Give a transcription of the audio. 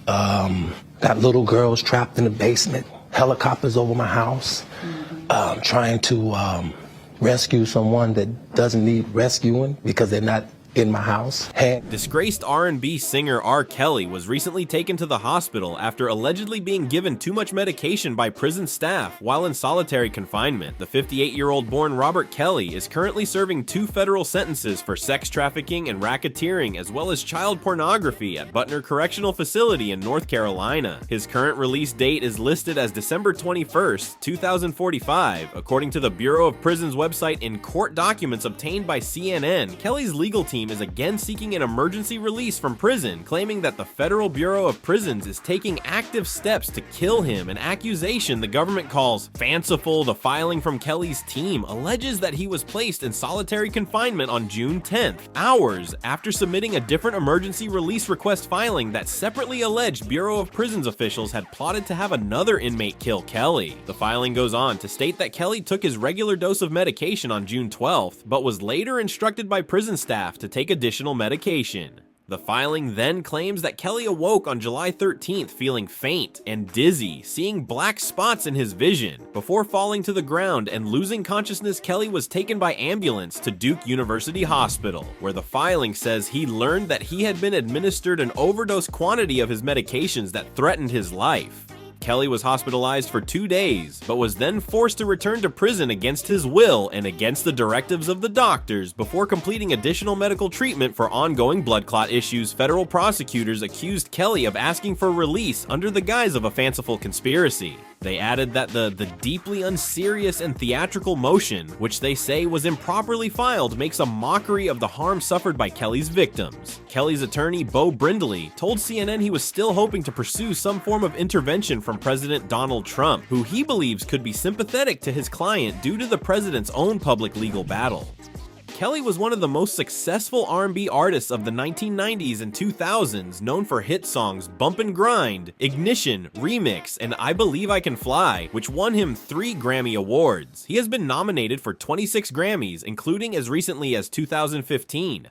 Got little girls trapped in the basement, helicopters over my house, trying to rescue someone that doesn't need rescuing because they're not in my house. Disgraced R&B singer RKelly was recently taken to the hospital after allegedly being given too much medication by prison staff while in solitary confinement. The 58-year-old born Robert Kelly is currently serving 2 federal sentences for sex trafficking and racketeering, as well as child pornography at Butner Correctional Facility in North Carolina. His current release date is listed as December 21st, 2045, according to the Bureau of Prisons website. In court documents obtained by CNN, Kelly's legal team is again seeking an emergency release from prison, claiming that the Federal Bureau of Prisons is taking active steps to kill him, an accusation the government calls fanciful. The filing from Kelly's team alleges that he was placed in solitary confinement on June 10th, hours after submitting a different emergency release request filing that separately alleged Bureau of Prisons officials had plotted to have another inmate kill Kelly. The filing goes on to state that Kelly took his regular dose of medication on June 12th, but was later instructed by prison staff to take additional medication. The filing then claims that Kelly awoke on July 13th feeling faint and dizzy, seeing black spots in his vision. Before falling to the ground and losing consciousness, Kelly was taken by ambulance to Duke University Hospital, where the filing says he learned that he had been administered an overdose quantity of his medications that threatened his life. Kelly was hospitalized for 2 days, but was then forced to return to prison against his will and against the directives of the doctors before completing additional medical treatment for ongoing blood clot issues. Federal prosecutors accused Kelly of asking for release under the guise of a fanciful conspiracy. They added that the deeply unserious and theatrical motion, which they say was improperly filed, makes a mockery of the harm suffered by Kelly's victims. Kelly's attorney, Bo Brindley, told CNN he was still hoping to pursue some form of intervention from President Donald Trump, who he believes could be sympathetic to his client due to the president's own public legal battle. Kelly was one of the most successful R&B artists of the 1990s and 2000s, known for hit songs Bump & Grind, Ignition, Remix, and I Believe I Can Fly, which won him 3 Grammy Awards. He has been nominated for 26 Grammys, including as recently as 2015.